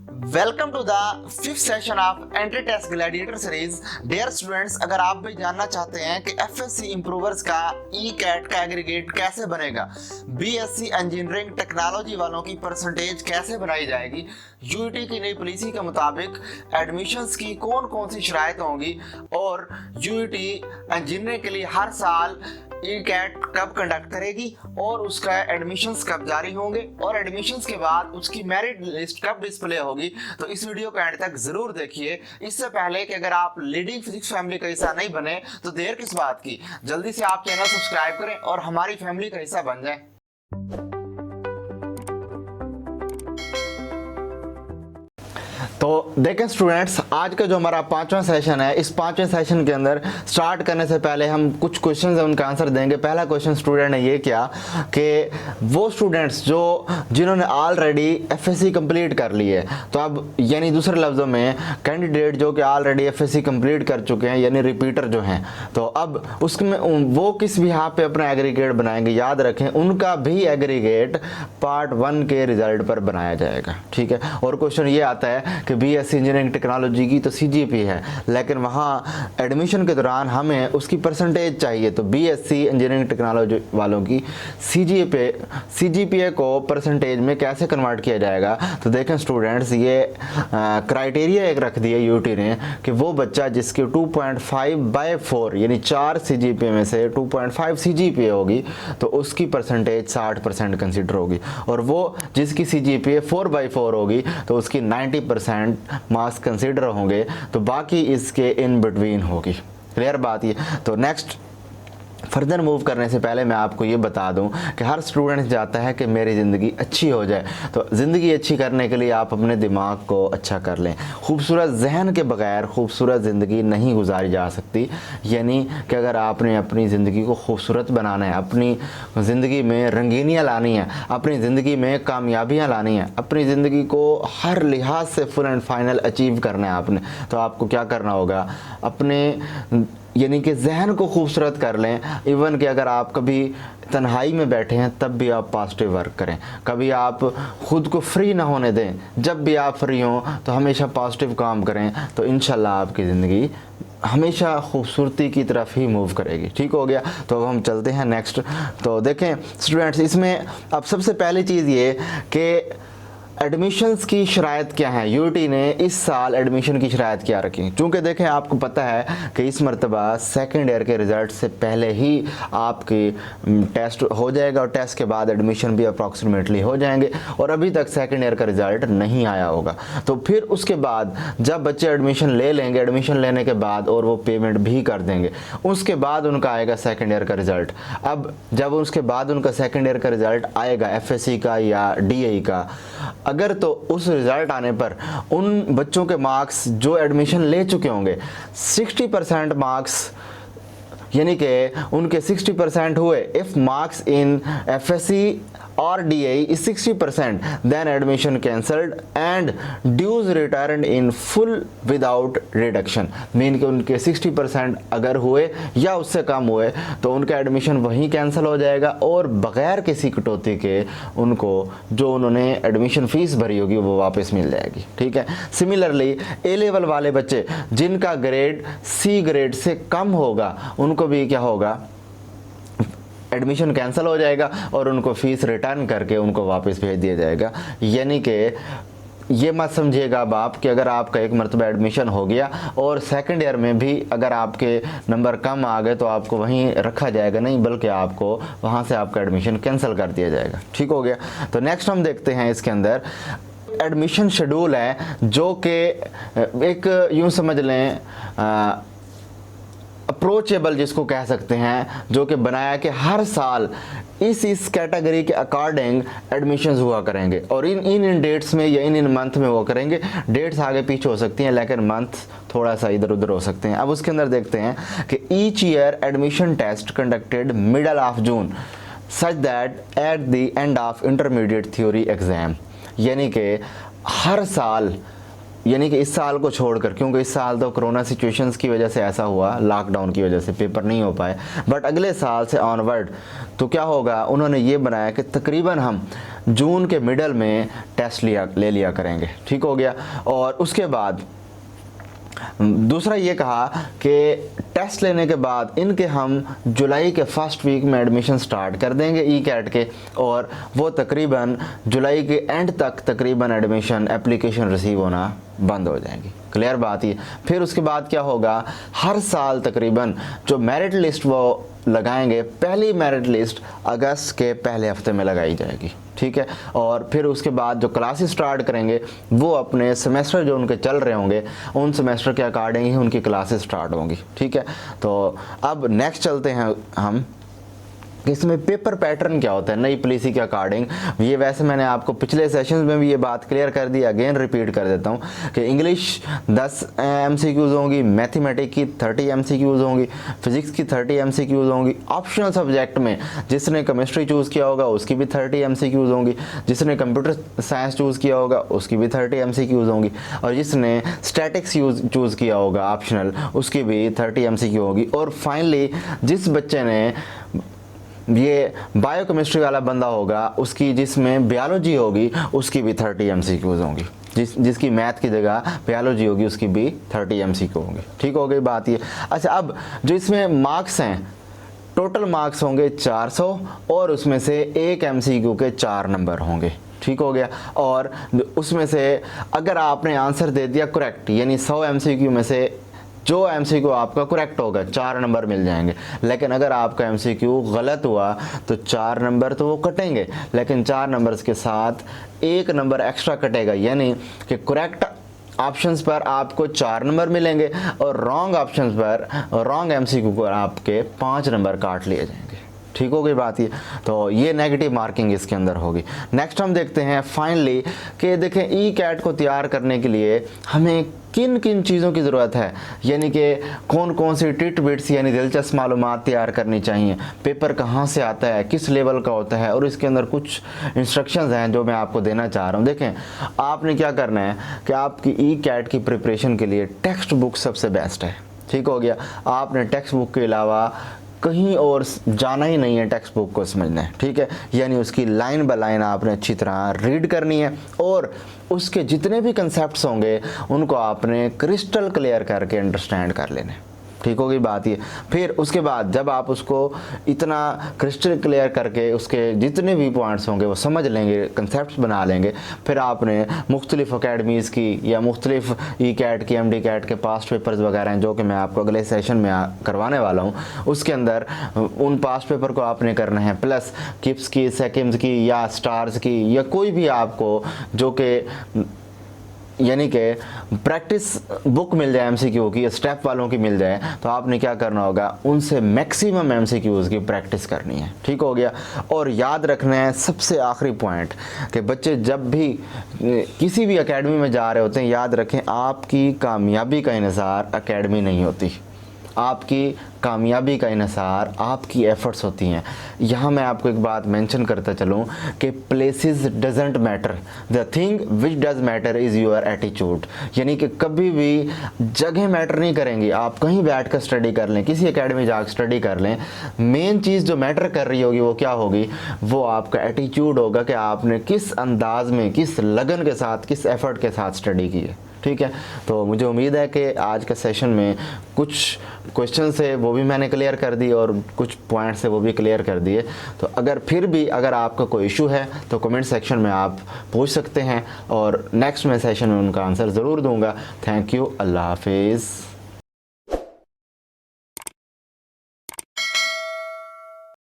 Welcome to the fifth session of entry test gladiator series. Dear students, अगर आप भी जानना चाहते हैं कि एफएससी इंप्रूवर्स का ई कैट का एग्रीगेट कैसे बनेगा, बीएससी इंजीनियरिंग टेक्नोलॉजी वालों की परसेंटेज कैसे बनाई जाएगी, यूईटी की नई पॉलिसी के मुताबिक एडमिशन्स की कौन कौन सी शराइत होंगी और यूईटी इंजीनियरिंग के लिए हर साल ई कैट कब कंडक्ट करेगी और उसका एडमिशन्स कब जारी होंगे और एडमिशन्स के बाद उसकी मेरिट लिस्ट कब डिस्प्ले होगी, तो इस वीडियो को एंड तक जरूर देखिए। इससे पहले कि अगर आप लीडिंग फिजिक्स फैमिली का हिस्सा नहीं बने तो देर किस बात की, जल्दी से आप चैनल सब्सक्राइब करें और हमारी फैमिली का हिस्सा बन जाएं। तो देखें स्टूडेंट्स, आज का जो हमारा पांचवा सेशन है, इस पांचवें सेशन के अंदर स्टार्ट करने से पहले हम कुछ क्वेश्चंस हैं उनका आंसर देंगे। पहला क्वेश्चन स्टूडेंट ने ये किया कि वो स्टूडेंट्स जिन्होंने ऑलरेडी एफएससी कंप्लीट कर ली है, तो अब यानी दूसरे लफ्ज़ों में कैंडिडेट जो कि ऑलरेडी एफएससी कंप्लीट कर चुके हैं यानी रिपीटर जो हैं, तो अब उसमें वो किस बिहाफ पे अपना एग्रीगेट बनाएंगे। याद रखें, उनका भी एग्रीगेट पार्ट 1 के रिजल्ट पर बनाया जाएगा, ठीक है। और क्वेश्चन ये आता है कि बीएससी इंजीनियरिंग टेक्नोलॉजी की तो सीजीपी है, लेकिन वहाँ एडमिशन के दौरान हमें उसकी परसेंटेज चाहिए, तो बीएससी इंजीनियरिंग टेक्नोलॉजी वालों की सीजीपीए को परसेंटेज में कैसे कन्वर्ट किया जाएगा। तो देखें स्टूडेंट्स, ये क्राइटेरिया एक रख दिया यूटी ने कि वो बच्चा जिसकी 2.5/4 यानी 4 सीजीपीए में से 2.5 सीजीपीए होगी तो उसकी परसेंटेज 60% कंसिडर होगी, और वो जिसकी सीजीपीए 4/4 होगी तो उसकी 90% मार्क्स कंसीडर होंगे, तो बाकी इसके इन बिटवीन होगी। क्लियर बात ये। तो नेक्स्ट फर्दर मूव करने से पहले मैं आपको ये बता दूं कि हर स्टूडेंट चाहता है कि मेरी ज़िंदगी अच्छी हो जाए, तो ज़िंदगी अच्छी करने के लिए आप अपने दिमाग को अच्छा कर लें। खूबसूरत जहन के बगैर खूबसूरत ज़िंदगी नहीं गुजारी जा सकती, यानी कि अगर आपने अपनी ज़िंदगी को खूबसूरत बनाना है, अपनी ज़िंदगी में रंगीनियाँ लानी है, अपनी ज़िंदगी में कामयाबियाँ लानी है, अपनी ज़िंदगी को हर लिहाज से फुल एंड फाइनल अचीव करना है आपने, तो आपको क्या करना होगा, अपने यानी कि जहन को खूबसूरत कर लें। इवन कि अगर आप कभी तन्हाई में बैठे हैं तब भी आप पॉजिटिव वर्क करें, कभी आप खुद को फ्री ना होने दें, जब भी आप फ्री हों तो हमेशा पॉजिटिव काम करें, तो इंशाल्लाह आपकी ज़िंदगी हमेशा खूबसूरती की तरफ ही मूव करेगी। ठीक हो गया। तो अब हम चलते हैं नेक्स्ट। तो देखें स्टूडेंट्स, इसमें अब सबसे पहली चीज़ ये कि एडमिशन्स की शराइत क्या है। यूटी ने इस साल एडमिशन की शराइत क्या रखी, क्योंकि देखें आपको पता है कि इस मरतबा सेकेंड ईयर के रिज़ल्ट से पहले ही आपकी टेस्ट हो जाएगा और टेस्ट के बाद एडमिशन भी अप्रॉक्सीमेटली हो जाएंगे, और अभी तक सेकेंड ईयर का रिज़ल्ट नहीं आया होगा। तो फिर उसके बाद जब बच्चे एडमिशन ले लेंगे, एडमिशन लेने के बाद और वो पेमेंट भी कर देंगे, उसके बाद उनका आएगा सेकेंड ईयर का रिज़ल्ट। अब जब उसके बाद उनका सेकेंड ईयर का रिज़ल्ट आएगा एफएससी का या डीएई का, अगर तो उस रिज़ल्ट आने पर उन बच्चों के मार्क्स जो एडमिशन ले चुके होंगे 60% मार्क्स, यानी कि उनके 60% हुए, if marks in FSc or DA is 60%, then admission cancelled and dues returned in full without reduction। Mean कि उनके 60% अगर हुए या उससे कम हुए तो उनका एडमिशन वहीं कैंसिल हो जाएगा और बग़ैर किसी कटौती के उनको जो उन्होंने एडमिशन फ़ीस भरी होगी वो वापस मिल जाएगी। ठीक है। सिमिलरली ए लेवल वाले बच्चे जिनका ग्रेड सी ग्रेड से कम होगा उनको भी क्या होगा, एडमिशन कैंसिल हो जाएगा और उनको फ़ीस रिटर्न करके उनको वापस भेज दिया जाएगा। यानी कि ये मत समझिएगा अब आप कि अगर आपका एक मरतबा एडमिशन हो गया और सेकंड ईयर में भी अगर आपके नंबर कम आ गए तो आपको वहीं रखा जाएगा, नहीं, बल्कि आपको वहाँ से आपका एडमिशन कैंसिल कर दिया जाएगा। ठीक हो गया। तो नेक्स्ट हम देखते हैं इसके अंदर एडमिशन शेड्यूल है जो कि एक यूँ समझ लें अप्रोचेबल जिसको कह सकते हैं, जो कि बनाया कि हर साल इस कैटेगरी के अकॉर्डिंग एडमिशन्स हुआ करेंगे और इन डेट्स में या इन मंथ में हुआ करेंगे। डेट्स आगे पीछे हो सकती हैं लेकिन मंथ थोड़ा सा इधर उधर हो सकते हैं। अब उसके अंदर देखते हैं कि each year admission test conducted middle of June such that at the end of intermediate theory exam, यानी कि हर साल, यानी कि इस साल को छोड़कर, क्योंकि इस साल तो कोरोना सिचुएशंस की वजह से ऐसा हुआ, लॉकडाउन की वजह से पेपर नहीं हो पाए, बट अगले साल से ऑनवर्ड तो क्या होगा, उन्होंने ये बनाया कि तकरीबन हम जून के मिडल में टेस्ट ले लिया करेंगे। ठीक हो गया। और उसके बाद दूसरा ये कहा कि टेस्ट लेने के बाद इनके हम जुलाई के फर्स्ट वीक में एडमिशन स्टार्ट कर देंगे ई कैट के, और वो तकरीबन जुलाई के एंड तक तकरीबन एडमिशन एप्लीकेशन रिसीव होना बंद हो जाएंगी। क्लियर बात ही। फिर उसके बाद क्या होगा, हर साल तकरीबन जो मेरिट लिस्ट वो लगाएंगे, पहली मेरिट लिस्ट अगस्त के पहले हफ्ते में लगाई जाएगी। ठीक है। और फिर उसके बाद जो क्लासेस स्टार्ट करेंगे वो अपने सेमेस्टर जो उनके चल रहे होंगे उन सेमेस्टर के अकॉर्डिंग ही उनकी क्लासेस स्टार्ट होंगी। ठीक है। तो अब नेक्स्ट चलते हैं हम, इसमें पेपर पैटर्न क्या होता है नई पॉलिसी के अकॉर्डिंग। ये वैसे मैंने आपको पिछले सेशंस में भी ये बात क्लियर कर दी, अगेन रिपीट कर देता हूँ कि इंग्लिश 10 MCQs होंगी, मैथमेटिक्स की 30 MCQs होंगी, फिजिक्स की 30 MCQs होंगी, ऑप्शनल सब्जेक्ट में जिसने केमिस्ट्री चूज़ किया होगा उसकी भी 30 MCQs होंगी, जिसने कंप्यूटर साइंस चूज़ किया होगा उसकी भी 30 MCQs होंगी, और जिसने स्टैटिक्स चूज़ किया होगा ऑप्शनल उसकी भी 30 MCQ होगी। और फाइनली जिस बच्चे ने ये बायोकेमिस्ट्री वाला बंदा होगा उसकी, जिसमें बायोलॉजी होगी उसकी भी 30 MCQs होंगी, जिसकी मैथ की जगह बायोलॉजी होगी उसकी भी 30 MCQ होंगी। ठीक हो गई बात ये। अच्छा, अब जो इसमें मार्क्स हैं, टोटल मार्क्स होंगे 400 और उसमें से एक MCQ के 4 नंबर होंगे। ठीक हो गया। और उसमें से अगर आपने आंसर दे दिया करेक्ट, यानी 100 MCQ में से जो MCQ आपका करेक्ट होगा 4 नंबर मिल जाएंगे। लेकिन अगर आपका MCQ गलत हुआ तो 4 नंबर तो वो कटेंगे, लेकिन 4 नंबर्स के साथ 1 नंबर एक्स्ट्रा कटेगा, यानी कि करेक्ट ऑप्शंस पर आपको 4 नंबर मिलेंगे और रॉन्ग ऑप्शंस पर, रॉन्ग MCQ पर आपके 5 नंबर काट लिए जाएंगे। ठीक हो गई बात ये। तो ये नेगेटिव मार्किंग इसके अंदर होगी। नेक्स्ट हम देखते हैं फाइनली कि देखें ई कैट को तैयार करने के लिए हमें किन किन चीज़ों की ज़रूरत है, यानी कि कौन कौन सी टिट बिट्स यानी दिलचस्प मालूमात तैयार करनी चाहिए, पेपर कहाँ से आता है, किस लेवल का होता है, और इसके अंदर कुछ इंस्ट्रक्शंस हैं जो मैं आपको देना चाह रहा हूँ। देखें, आपने क्या करना है कि आपकी ई कैट की प्रिपरेशन के लिए टेक्स्ट बुक सबसे बेस्ट है। ठीक हो गया। आपने टेक्स्ट बुक के अलावा कहीं और जाना ही नहीं है टेक्स्ट बुक को समझना है। ठीक है। यानी उसकी लाइन बाय लाइन आपने अच्छी तरह रीड करनी है और उसके जितने भी कंसेप्ट्स होंगे उनको आपने क्रिस्टल क्लियर करके अंडरस्टैंड कर लेने। ठीक होगी बात ये। फिर उसके बाद जब आप उसको इतना क्रिस्टल क्लियर करके उसके जितने भी पॉइंट्स होंगे वो समझ लेंगे, कंसेप्ट्स बना लेंगे, फिर आपने मुख्तलिफ अकेडमीज़ की या मुख्तलिफ ई कैट की, MD कैट के पास्ट पेपर्स वगैरह हैं जो कि मैं आपको अगले सेशन में करवाने वाला हूँ, उसके अंदर उन पास्ट पेपर को आपने करना है, प्लस किप्स की, सेकिम्स की या स्टार्स की या कोई भी आपको जो कि यानी कि प्रैक्टिस बुक मिल जाए MCQ की, स्टेप वालों की मिल जाए, तो आपने क्या करना होगा, उनसे मैक्सिमम MCQs की प्रैक्टिस करनी है। ठीक हो गया। और याद रखना है सबसे आखिरी पॉइंट कि बच्चे जब भी किसी भी एकेडमी में जा रहे होते हैं, याद रखें आपकी कामयाबी का इन्हिसार एकेडमी नहीं होती, आपकी कामयाबी का इन्हिसार आपकी एफर्ट्स होती हैं। यहाँ मैं आपको एक बात मेंशन करता चलूँ कि places doesn't matter, the thing which does matter is your attitude. यानी कि कभी भी जगह मैटर नहीं करेंगी। आप कहीं बैठ कर स्टडी कर लें, किसी एकेडमी जाकर स्टडी कर लें, मेन चीज़ जो मैटर कर रही होगी वो क्या होगी, वो आपका एटीट्यूड होगा कि आपने किस अंदाज में, किस लगन के साथ, किस एफर्ट के साथ स्टडी की है। ठीक है। तो मुझे उम्मीद है कि आज के सेशन में कुछ क्वेश्चन है वो भी मैंने क्लियर कर दी और कुछ पॉइंट्स है वो भी क्लियर कर दिए। तो अगर फिर भी अगर आपका कोई इशू है तो कमेंट सेक्शन में आप पूछ सकते हैं और नेक्स्ट मैं सेशन में उनका आंसर ज़रूर दूंगा। Thank you. अल्लाह हाफिज़।